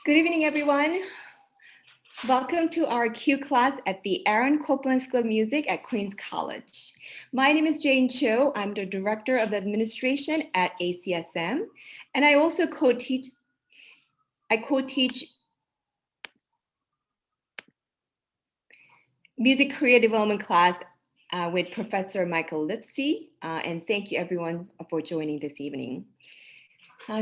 Good evening, everyone. Welcome to our Q class at the Aaron Copland School of Music at Queens College. My name is Jane Cho. I'm the Director of Administration at ACSM, and I also co-teach music career development class with Professor Michael Lipsey, and thank you everyone for joining this evening.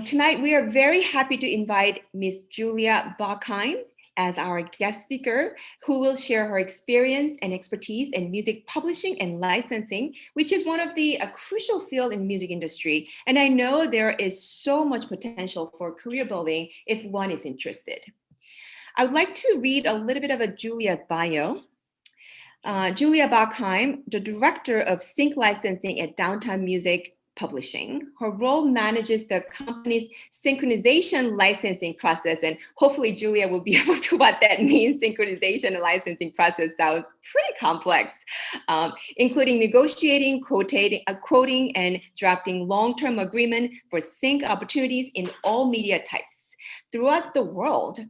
Tonight, we are very happy to invite Ms. Julia Bachheim as our guest speaker, who will share her experience and expertise in music publishing and licensing, which is one of the crucial field in music industry. And I know there is so much potential for career building if one is interested. I would like to read a little bit of Julia's bio. Julia Bachheim, the director of sync licensing at Downtown Music Publishing. Her role manages the company's synchronization licensing process, and hopefully Julia will be able to what that means. Synchronization and licensing process sounds pretty complex, including negotiating, quoting, and drafting long-term agreement for sync opportunities in all media types. Throughout the world,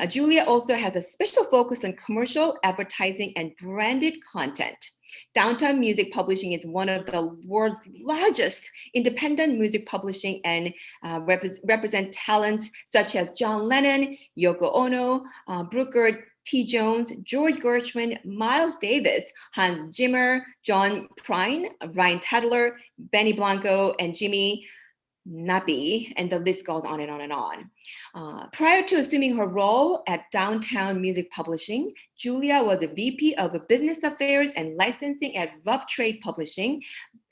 Julia also has a special focus on commercial, advertising, and branded content. Downtown Music Publishing is one of the world's largest independent music publishing and represent talents such as John Lennon, Yoko Ono, Brooker T. Jones, George Gershwin, Miles Davis, Hans Zimmer, John Prine, Ryan Tedler, Benny Blanco, and Jimmy Nappy, and the list goes on and on and on. Prior to assuming her role at Downtown Music Publishing, Julia was a VP of Business Affairs and Licensing at Rough Trade Publishing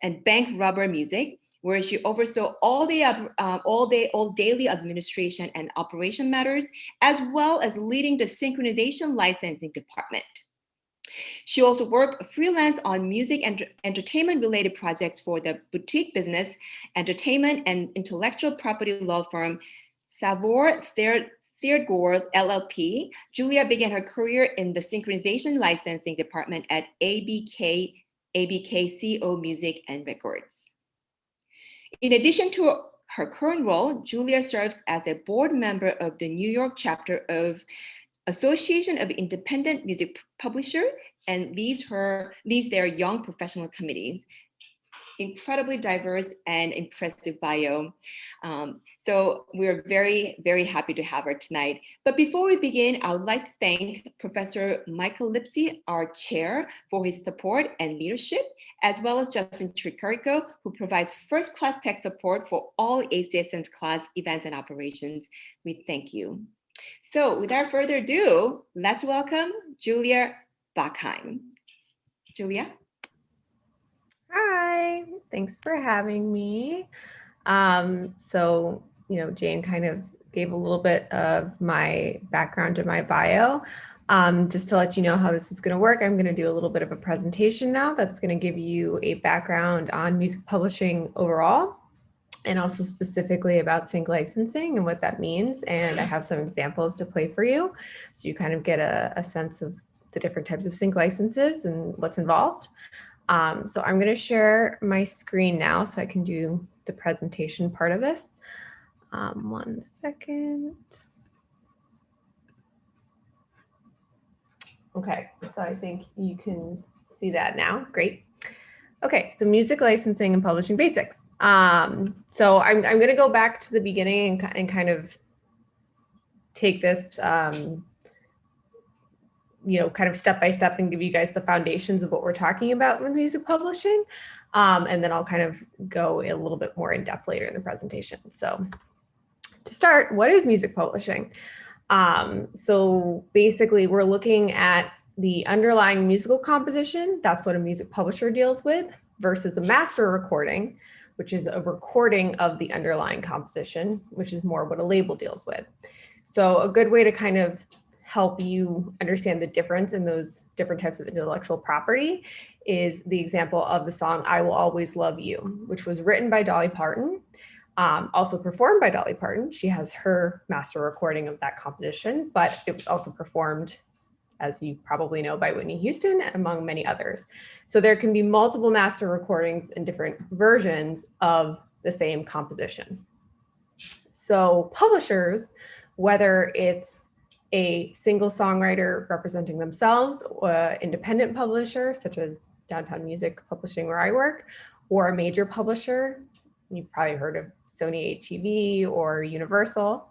and Bank Rubber Music, where she oversaw all daily administration and operation matters, as well as leading the synchronization licensing department. She also worked freelance on music and entertainment related projects for the boutique business, entertainment, and intellectual property law firm Savor Thierdgård LLP. Julia began her career in the synchronization licensing department at ABK CO Music and Records. In addition to her current role, Julia serves as a board member of the New York chapter of Association of Independent Music Publisher and leads their young professional committees. Incredibly diverse and impressive bio. So we're very, very happy to have her tonight. But before we begin, I would like to thank Professor Michael Lipsey, our chair, for his support and leadership, as well as Justin Tricarico, who provides first-class tech support for all ACSM's class events and operations. We thank you. So without further ado, let's welcome Julia Bachheim. Julia? Hi, thanks for having me. Jane kind of gave a little bit of my background in my bio. Just to let you know how this is going to work, I'm going to do a little bit of a presentation now that's going to give you a background on music publishing overall, and also specifically about sync licensing and what that means. And I have some examples to play for you, so you kind of get a sense of the different types of sync licenses and what's involved. So I'm going to share my screen now so I can do the presentation part of this. 1 second. Okay, so I think you can see that now. Great. Okay, so music licensing and publishing basics. So I'm going to go back to the beginning and kind of take this kind of step by step and give you guys the foundations of what we're talking about with music publishing. And then I'll kind of go a little bit more in depth later in the presentation. So to start, what is music publishing? So basically we're looking at the underlying musical composition. That's what a music publisher deals with, versus a master recording, which is a recording of the underlying composition, which is more what a label deals with. So a good way to kind of help you understand the difference in those different types of intellectual property is the example of the song I Will Always Love You, which was written by Dolly Parton, also performed by Dolly Parton. She has her master recording of that composition, but it was also performed, as you probably know, by Whitney Houston, among many others. So there can be multiple master recordings and different versions of the same composition. So publishers whether it's a single songwriter representing themselves, or an independent publisher, such as Downtown Music Publishing where I work, or a major publisher. You've probably heard of Sony HEV or Universal.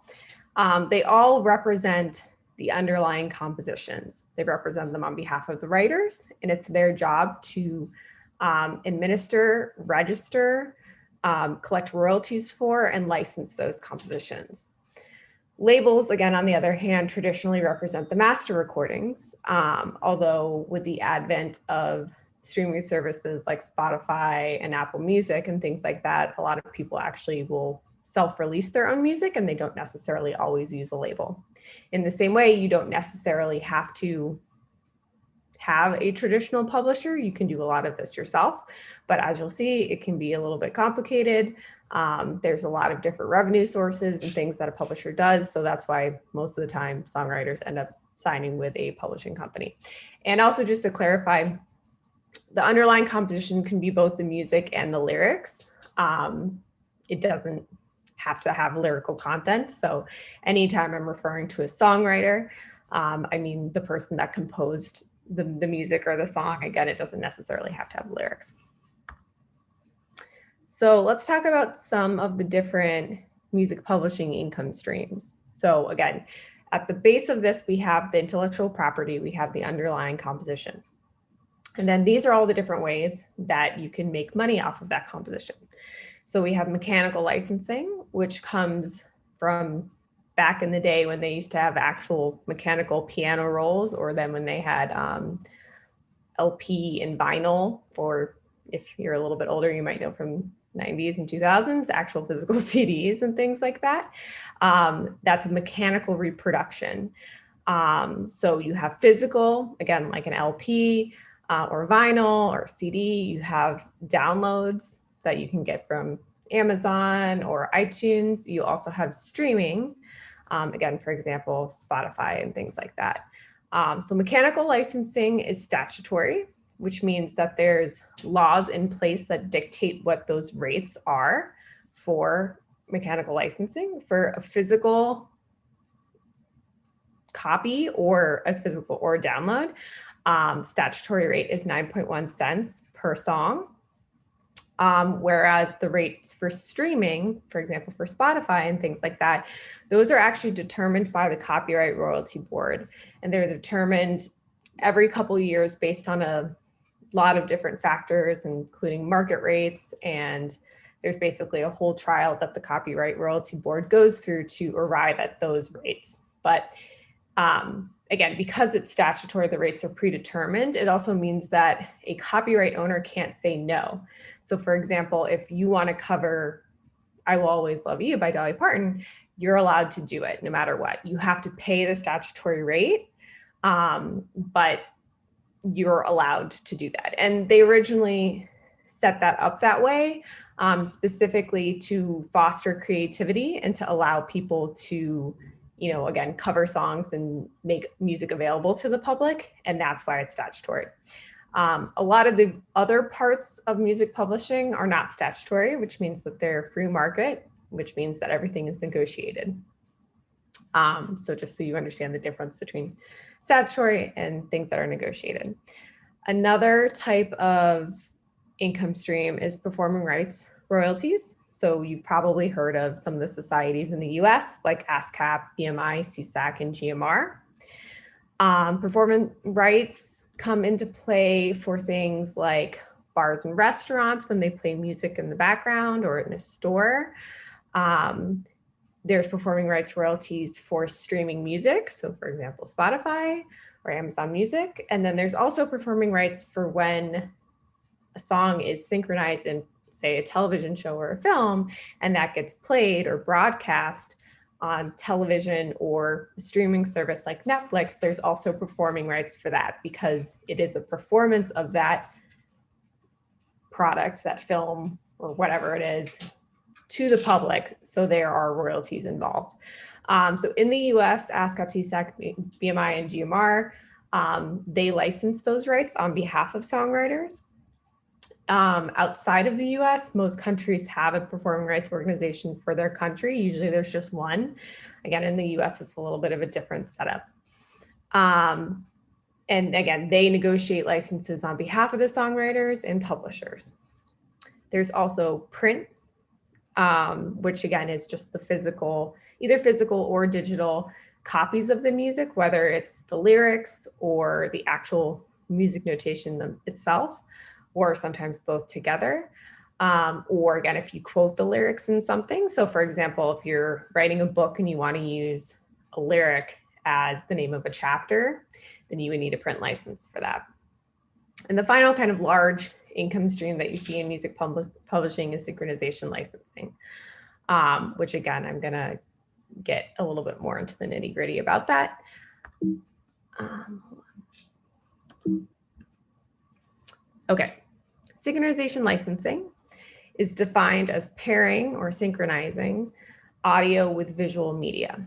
They all represent the underlying compositions. They represent them on behalf of the writers, and it's their job to administer, register, collect royalties for, and license those compositions. Labels, again, on the other hand, traditionally represent the master recordings, although with the advent of streaming services like Spotify and Apple Music and things like that, a lot of people actually will self-release their own music and they don't necessarily always use a label. In the same way, you don't necessarily have to have a traditional publisher. You can do a lot of this yourself, but as you'll see, it can be a little bit complicated. There's a lot of different revenue sources and things that a publisher does. So that's why most of the time songwriters end up signing with a publishing company. And also just to clarify, the underlying composition can be both the music and the lyrics. It doesn't have to have lyrical content. So anytime I'm referring to a songwriter, I mean the person that composed the music or the song. Again, it doesn't necessarily have to have lyrics. So let's talk about some of the different music publishing income streams. So again, at the base of this, we have the intellectual property, we have the underlying composition. And then these are all the different ways that you can make money off of that composition. So we have mechanical licensing, which comes from back in the day when they used to have actual mechanical piano rolls, or then when they had LP and vinyl, or if you're a little bit older, you might know from 90s and 2000s, actual physical CDs and things like that. That's mechanical reproduction. So you have physical, again, like an LP or vinyl or CD. You have downloads that you can get from Amazon or iTunes. You also have streaming, again, for example, Spotify and things like that. So mechanical licensing is statutory, which means that there's laws in place that dictate what those rates are for mechanical licensing. For a physical copy or a physical or a download, statutory rate is 9.1 cents per song. Whereas the rates for streaming, for example, for Spotify and things like that, those are actually determined by the Copyright Royalty Board. And they're determined every couple of years based on a lot of different factors, including market rates. And there's basically a whole trial that the Copyright Royalty Board goes through to arrive at those rates. But again, because it's statutory, the rates are predetermined. It also means that a copyright owner can't say no. So for example, if you want to cover I Will Always Love You by Dolly Parton, you're allowed to do it no matter what. You have to pay the statutory rate, but you're allowed to do that. And they originally set that up that way, specifically to foster creativity and to allow people to, you know, again, cover songs and make music available to the public. And that's why it's statutory. A lot of the other parts of music publishing are not statutory, which means that they're free market, which means that everything is negotiated. So just so you understand the difference between statutory and things that are negotiated. Another type of income stream is performing rights royalties. So you've probably heard of some of the societies in the US, like ASCAP, BMI, CSAC, and GMR. Performance rights come into play for things like bars and restaurants when they play music in the background or in a store. There's performing rights royalties for streaming music. So for example, Spotify or Amazon Music. And then there's also performing rights for when a song is synchronized in, say, a television show or a film, and that gets played or broadcast on television or a streaming service like Netflix. There's also performing rights for that because it is a performance of that product, that film or whatever it is, to the public. So there are royalties involved. So in the US, ASCAP, CSAC, BMI, and GMR, they license those rights on behalf of songwriters. Outside of the US, most countries have a performing rights organization for their country. Usually there's just one. Again, in the US, it's a little bit of a different setup. And again, they negotiate licenses on behalf of the songwriters and publishers. There's also print, which again is just the physical, either physical or digital copies of the music, whether it's the lyrics or the actual music notation itself, or sometimes both together. Or again, if you quote the lyrics in something. So for example, if you're writing a book and you want to use a lyric as the name of a chapter, then you would need a print license for that. And the final kind of large income stream that you see in music publishing is synchronization licensing, which again, I'm gonna get a little bit more into the nitty gritty about that. Okay, synchronization licensing is defined as pairing or synchronizing audio with visual media.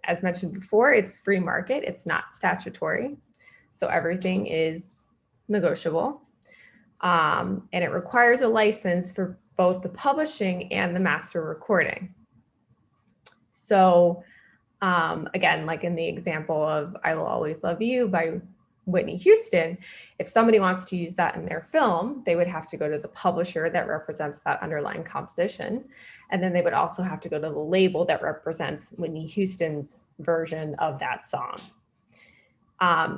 As mentioned before, it's free market, it's not statutory. So everything is negotiable. And it requires a license for both the publishing and the master recording. So again, like in the example of I Will Always Love You by Whitney Houston, if somebody wants to use that in their film, they would have to go to the publisher that represents that underlying composition. And then they would also have to go to the label that represents Whitney Houston's version of that song.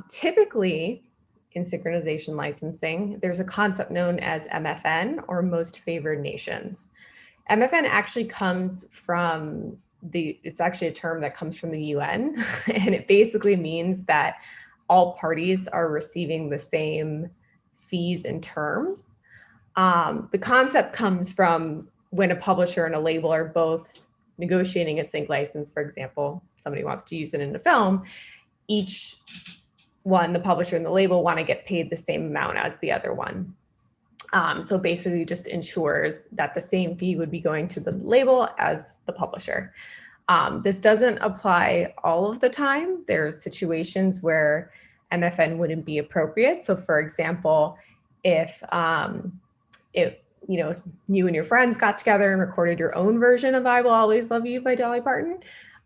Typically, in synchronization licensing, there's a concept known as MFN, or most favored nations. MFN actually comes from it's actually a term that comes from the UN, and it basically means that all parties are receiving the same fees and terms. The concept comes from when a publisher and a label are both negotiating a sync license. For example, somebody wants to use it in a film, each one, the publisher and the label, want to get paid the same amount as the other one. So basically just ensures that the same fee would be going to the label as the publisher. This doesn't apply all of the time. There's situations where MFN wouldn't be appropriate. So for example, if you and your friends got together and recorded your own version of I Will Always Love You by Dolly Parton,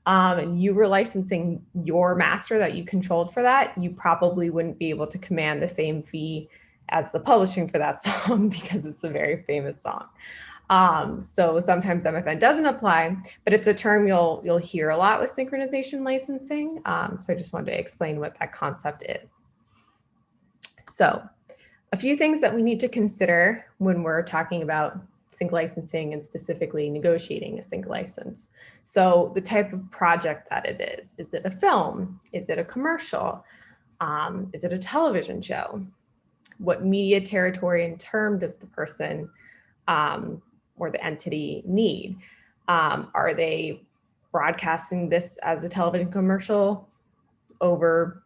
and you were licensing your master that you controlled for that, you probably wouldn't be able to command the same fee as the publishing for that song because it's a very famous song. So sometimes MFN doesn't apply, but it's a term you'll hear a lot with synchronization licensing. So I just wanted to explain what that concept is. So a few things that we need to consider when we're talking about sync licensing and specifically negotiating a sync license. So the type of project that it is. Is it a film? Is it a commercial? Is it a television show? What media territory and term does the person or the entity need? Are they broadcasting this as a television commercial over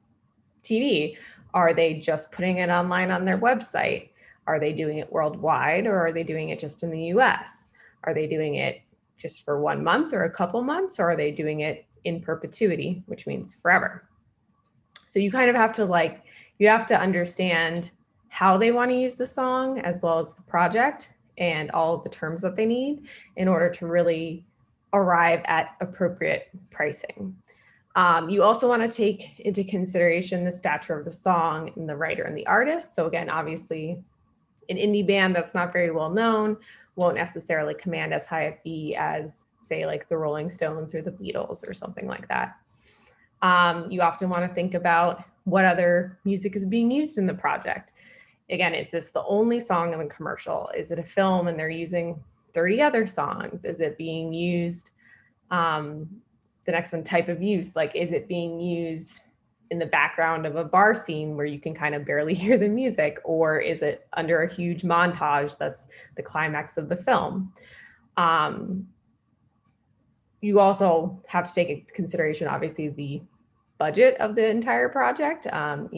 TV? Are they just putting it online on their website? Are they doing it worldwide, or are they doing it just in the US? Are they doing it just for 1 month or a couple months, or are they doing it in perpetuity, which means forever? So you kind of have to you have to understand how they want to use the song as well as the project and all of the terms that they need in order to really arrive at appropriate pricing. You also want to take into consideration the stature of the song and the writer and the artist. So again, obviously, an indie band that's not very well known won't necessarily command as high a fee as, say, like the Rolling Stones or the Beatles or something like that. You often want to think about what other music is being used in the project. Again, is this the only song in the commercial? Is it a film and they're using 30 other songs? Is it being used, the next one, type of use, like is it being used in the background of a bar scene where you can kind of barely hear the music, or is it under a huge montage that's the climax of the film? You also have to take into consideration, obviously, the budget of the entire project. Not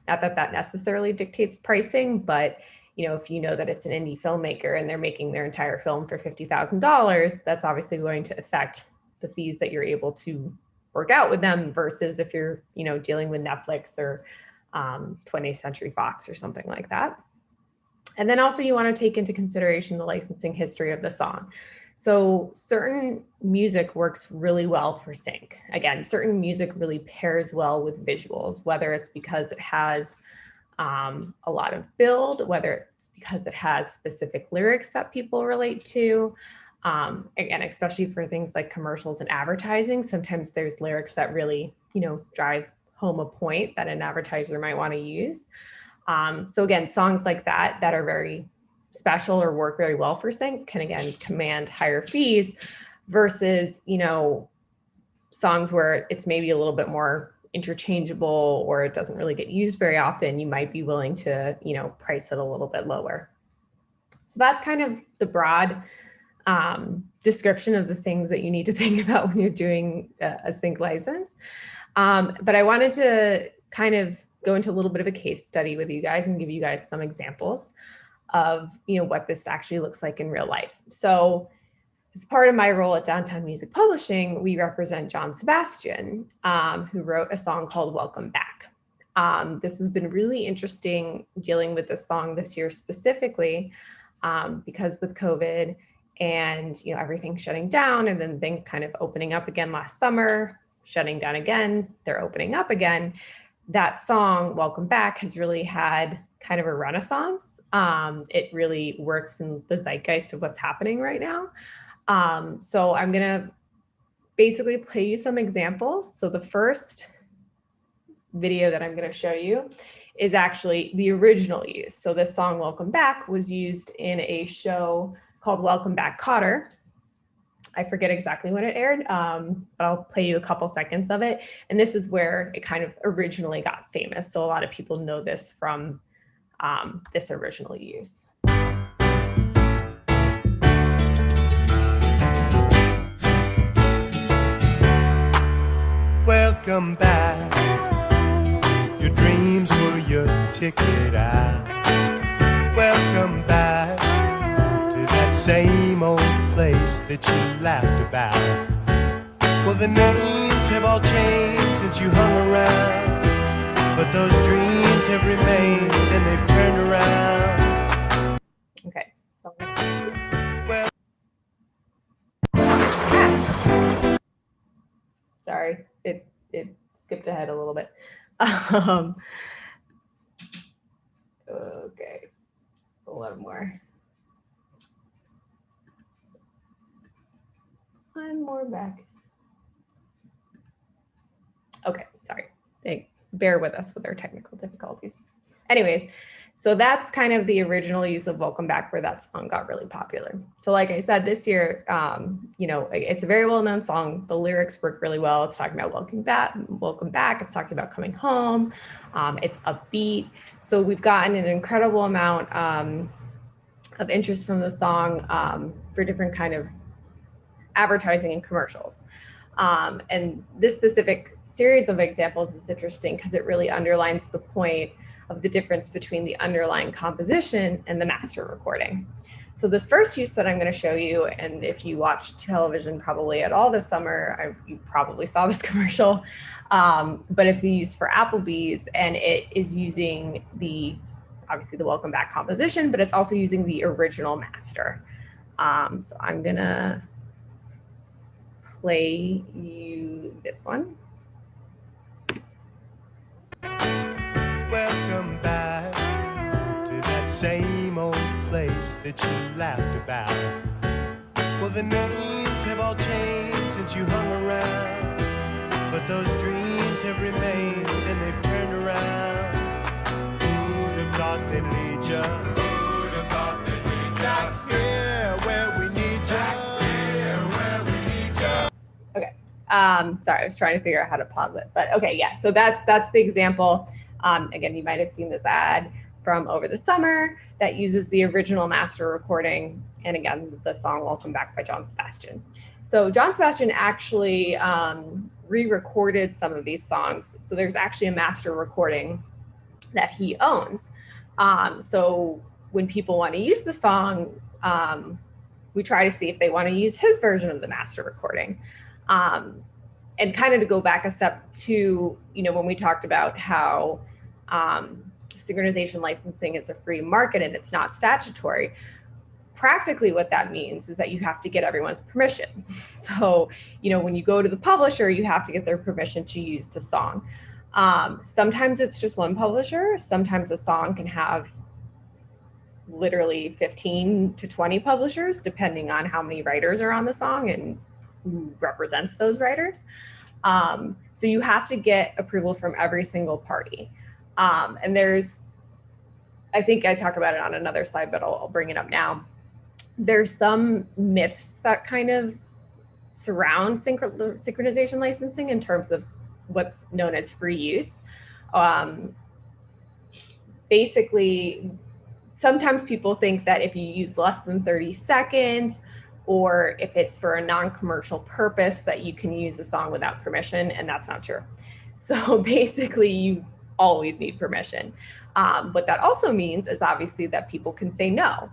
that necessarily dictates pricing, but if you know that it's an indie filmmaker and they're making their entire film for $50,000, that's obviously going to affect the fees that you're able to work out with them versus if you're, dealing with Netflix or 20th Century Fox or something like that. And then also you want to take into consideration the licensing history of the song. So certain music works really well for sync. Again, certain music really pairs well with visuals, whether it's because it has a lot of build, whether it's because it has specific lyrics that people relate to. Again, especially for things like commercials and advertising, sometimes there's lyrics that really, drive home a point that an advertiser might want to use. So again, songs like that are very special or work very well for sync can again command higher fees versus, songs where it's maybe a little bit more interchangeable or it doesn't really get used very often. You might be willing to, price it a little bit lower. So that's kind of the broad description of the things that you need to think about when you're doing a sync license. But I wanted to kind of go into a little bit of a case study with you guys and give you guys some examples of, what this actually looks like in real life. So as part of my role at Downtown Music Publishing, we represent John Sebastian, who wrote a song called Welcome Back. This has been really interesting dealing with this song this year specifically, because with COVID and everything shutting down and then things kind of opening up again last summer, shutting down again, they're opening up again. That song, Welcome Back, has really had kind of a renaissance. It really works in the zeitgeist of what's happening right now. So I'm gonna basically play you some examples. So the first video that I'm gonna show you is actually the original use. So this song, Welcome Back, was used in a show called Welcome Back, Kotter. I forget exactly when it aired, but I'll play you a couple seconds of it. And this is where it kind of originally got famous. So a lot of people know this from this original use. Welcome back. Your dreams were your ticket out. Welcome back to that same old place that you laughed about. Well, the names have all changed since you hung around, but those dreams have remained and they've turned around. Okay, so Well, sorry, it skipped ahead a little bit. Okay, one more. One more back. Okay, sorry. Bear with us with our technical difficulties. Anyways, so that's kind of the original use of Welcome Back where that song got really popular. So like I said, this year, it's a very well-known song. The lyrics work really well. It's talking about welcome back. It's talking about coming home. It's upbeat. So we've gotten an incredible amount of interest from the song for different kind of advertising and commercials. And this specific series of examples is interesting because it really underlines the point of the difference between the underlying composition and the master recording. So this first use that I'm going to show you, and if you watched television probably at all this summer, you probably saw this commercial, but it's a use for Applebee's, and it is using obviously the Welcome Back composition, but it's also using the original master. So I'm going to play you this one. welcome back to that same old place that you laughed about. Well, the names have all changed since you hung around, but those dreams have remained and they've turned around. Who'd have thought they'd lead you? Who'd have thought they'd lead you? Back here where we need you. Back here where we need you. Okay. Sorry, I was trying to figure out how to pause it, but okay, yeah. So that's the example. Again, you might have seen this ad from over the summer that uses the original master recording. And again, the song Welcome Back by John Sebastian. So John Sebastian actually re-recorded some of these songs. So there's actually a master recording that he owns. So when people want to use the song, we try to see if they want to use his version of the master recording. And kind of to go back a step to, when we talked about how synchronization licensing is a free market and it's not statutory. Practically what that means is that you have to get everyone's permission. So, when you go to the publisher, you have to get their permission to use the song. Sometimes it's just one publisher. Sometimes a song can have literally 15 to 20 publishers, depending on how many writers are on the song and who represents those writers. So you have to get approval from every single party. And I think I talk about it on another slide, but I'll bring it up now. There's some myths that kind of surround synchronization licensing in terms of what's known as free use. Basically, sometimes people think that if you use less than 30 seconds, or if it's for a non-commercial purpose, that you can use a song without permission, and that's not true. So basically, you always need permission. What that also means is obviously that people can say no.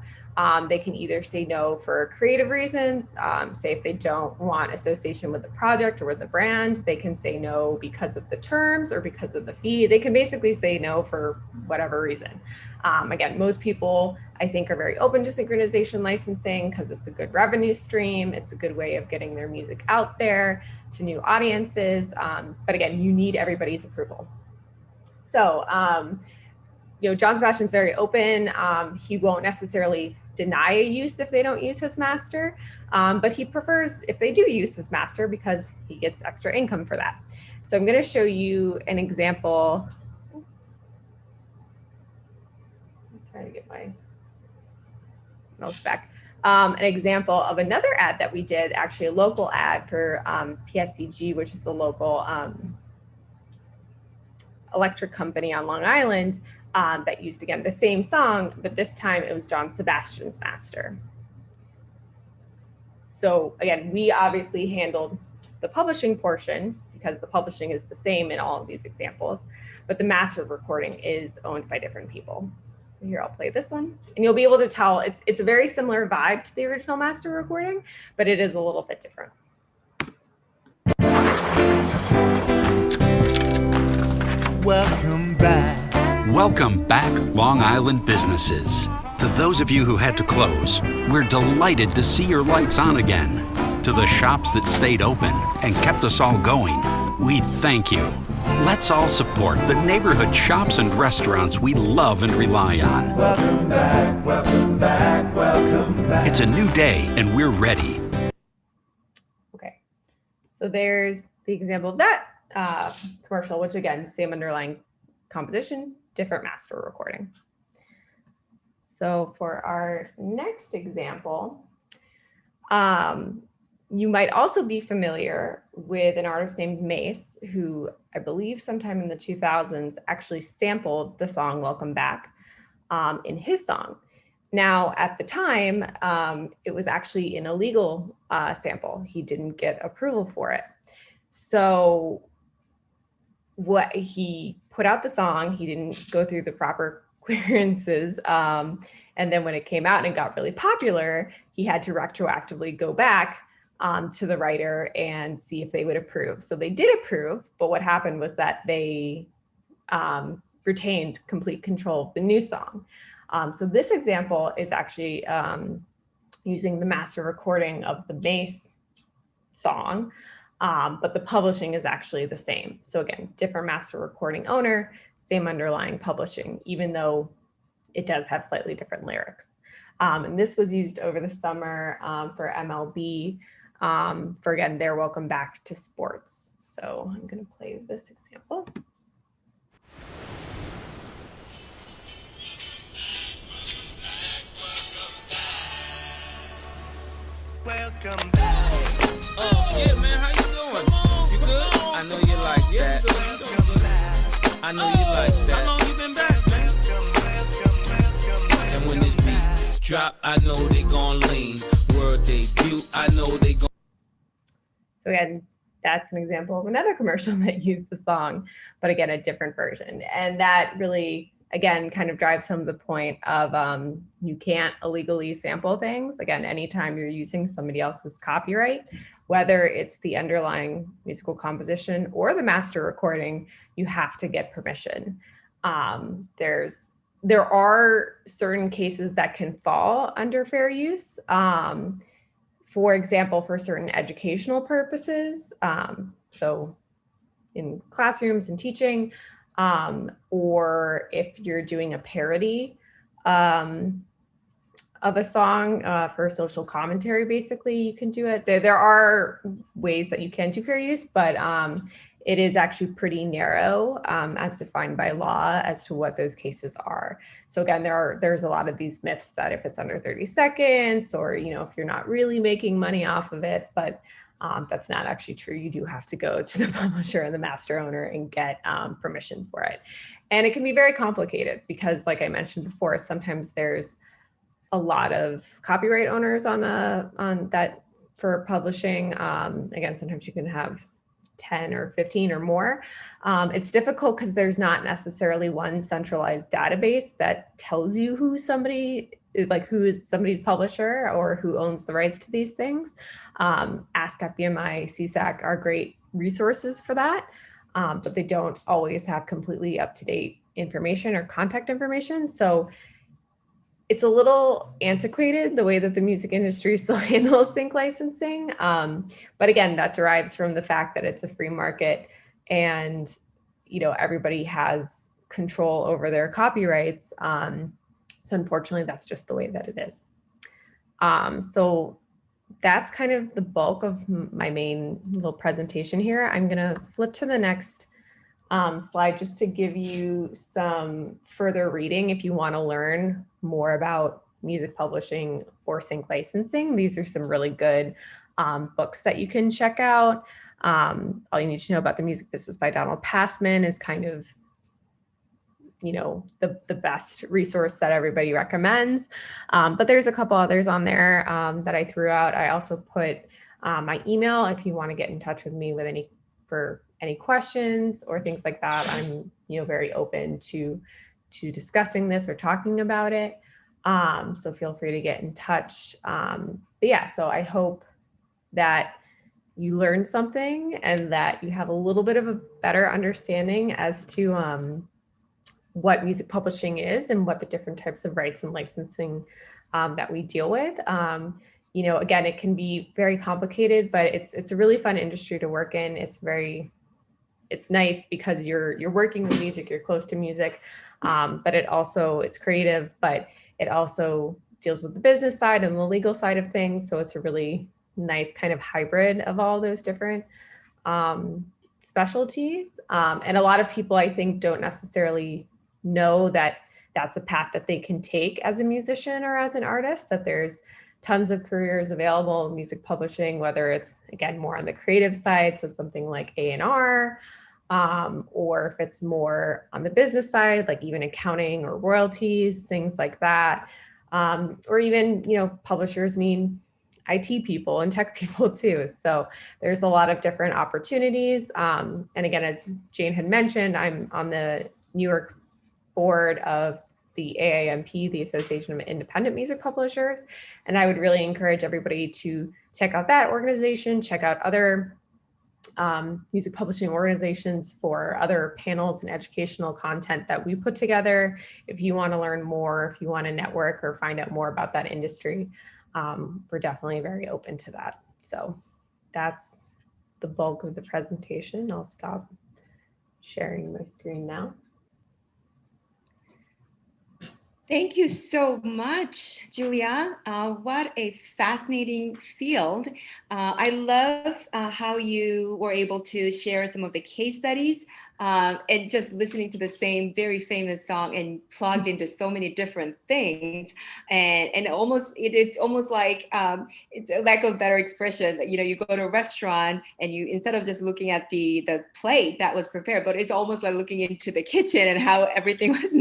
They can either say no for creative reasons, say if they don't want association with the project or with the brand, they can say no because of the terms or because of the fee. They can basically say no for whatever reason. Again, most people, I think, are very open to synchronization licensing because it's a good revenue stream. It's a good way of getting their music out there to new audiences. But again, you need everybody's approval. So, John Sebastian's very open. He won't necessarily deny a use if they don't use his master, but he prefers if they do use his master because he gets extra income for that. So I'm going to show you an example. I'm trying to get my mouse back. An example of another ad that we did, actually a local ad for PSCG, which is the local electric company on Long Island. That used, again, the same song, but this time it was John Sebastian's master. So again, we obviously handled the publishing portion because the publishing is the same in all of these examples, but the master recording is owned by different people. Here, I'll play this one, and you'll be able to tell it's a very similar vibe to the original master recording, but it is a little bit different. Welcome back. Welcome back, Long Island businesses. To those of you who had to close, we're delighted to see your lights on again. To the shops that stayed open and kept us all going, we thank you. Let's all support the neighborhood shops and restaurants we love and rely on. Welcome back, welcome back, welcome back. It's a new day and we're ready. Okay, so there's the example of that commercial, which again, same underlying composition, different master recording. So for our next example, you might also be familiar with an artist named Mace, who I believe sometime in the 2000s actually sampled the song Welcome Back in his song. Now, at the time, it was actually an illegal sample. He didn't get approval for it. So what he put out the song, he didn't go through the proper clearances. And then when it came out and it got really popular, he had to retroactively go back to the writer and see if they would approve. So they did approve, but what happened was that they retained complete control of the new song. So this example is actually using the master recording of the Mace song, but the publishing is actually the same. So again, different master recording owner, same underlying publishing, even though it does have slightly different lyrics. And this was used over the summer for MLB, for again, their Welcome Back to Sports. So I'm gonna play this example. Welcome back. Yeah, man, how you doing? You good? I know you like that. I know you like that. How long you been back, man? And when this beat drop, I know they gon' lean. World debut, I know they gon'. So again, that's an example of another commercial that used the song, but again, a different version. And that really, again, kind of drives home the point of you can't illegally sample things. Again, anytime you're using somebody else's copyright, whether it's the underlying musical composition or the master recording, you have to get permission. There are certain cases that can fall under fair use. For example, for certain educational purposes. So in classrooms and teaching, or if you're doing a parody of a song for social commentary, basically, you can do it. There are ways that you can do fair use, but it is actually pretty narrow as defined by law as to what those cases are. So again, there's a lot of these myths that if it's under 30 seconds or, if you're not really making money off of it, but that's not actually true. You do have to go to the publisher and the master owner and get permission for it. And it can be very complicated because, like I mentioned before, sometimes there's a lot of copyright owners on that for publishing. Again, sometimes you can have 10 or 15 or more. It's difficult because there's not necessarily one centralized database that tells you who is somebody's publisher or who owns the rights to these things. Ask FBMI, CSAC are great resources for that, but they don't always have completely up-to-date information or contact information. So it's a little antiquated the way that the music industry still handles sync licensing. But again, that derives from the fact that it's a free market and, everybody has control over their copyrights. So unfortunately, that's just the way that it is. So that's kind of the bulk of my main little presentation here. I'm gonna flip to the next slide just to give you some further reading if you want to learn more about music publishing or sync licensing. These are some really good books that you can check out. All you need to know about the music business by Donald Passman is kind of, the best resource that everybody recommends. But there's a couple others on there that I threw out. I also put my email if you want to get in touch with me with any questions or things like that. I'm very open to discussing this or talking about it. So feel free to get in touch. But yeah, so I hope that you learned something and that you have a little bit of a better understanding as to what music publishing is and what the different types of rights and licensing that we deal with. Again, it can be very complicated, but it's a really fun industry to work in. It's nice because you're working with music, you're close to music, but it's creative, but it also deals with the business side and the legal side of things. So it's a really nice kind of hybrid of all those different specialties. And a lot of people, I think, don't necessarily know that that's a path that they can take as a musician or as an artist, that there's tons of careers available in music publishing, whether it's, again, more on the creative side, so something like A&R, or if it's more on the business side, like even accounting or royalties, things like that. Or even, publishers need IT people and tech people too. So there's a lot of different opportunities. And again, as Jane had mentioned, I'm on the New York board of the AIMP, the Association of Independent Music Publishers. And I would really encourage everybody to check out that organization, check out other music publishing organizations for other panels and educational content that we put together. If you want to learn more, if you want to network or find out more about that industry, we're definitely very open to that. So that's the bulk of the presentation. I'll stop sharing my screen now. Thank you so much, Julia. What a fascinating field. I love how you were able to share some of the case studies and just listening to the same very famous song and plugged into so many different things. And it's almost like, it's a lack of better expression. You go to a restaurant and you, instead of just looking at the plate that was prepared, but it's almost like looking into the kitchen and how everything was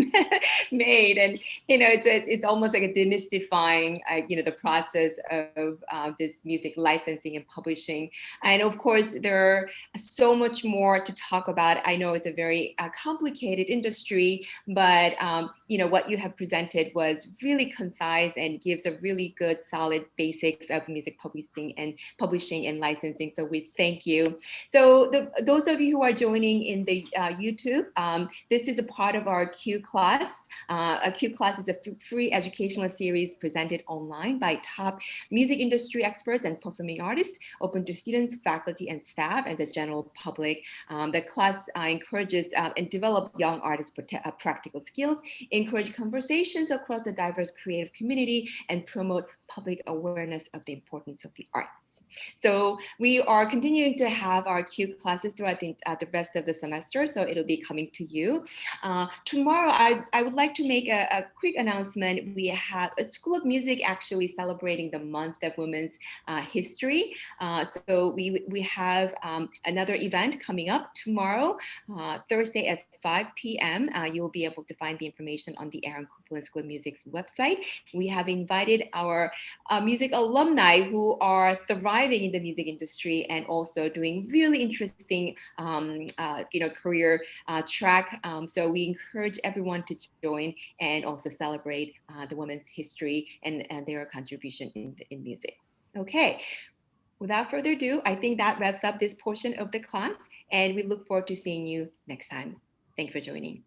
made. And it's almost like a demystifying, the process of this music licensing and publishing. And of course, there are so much more to talk about. I know it's a very complicated industry, but what you have presented was really concise and gives a really good, solid basics of music publishing and licensing. So we thank you. So those of you who are joining in the YouTube, this is a part of our QClass. A QClass is a free educational series presented online by top music industry experts and performing artists, open to students, faculty, and staff, and the general public. The class encourages and develop young artists' practical skills, encourage conversations across the diverse creative community, and promote public awareness of the importance of the arts. So we are continuing to have our Q classes throughout the rest of the semester, so it'll be coming to you. Tomorrow, I would like to make a quick announcement. We have a School of Music actually celebrating the month of women's history. So we have another event coming up tomorrow, Thursday at 5 p.m. You'll be able to find the information on the Aaron Copeland School of Music's website. We have invited our music alumni who are thriving in the music industry and also doing really interesting, career track. So we encourage everyone to join and also celebrate the women's history and their contribution in music. Okay. Without further ado, I think that wraps up this portion of the class, and we look forward to seeing you next time. Thank you for joining.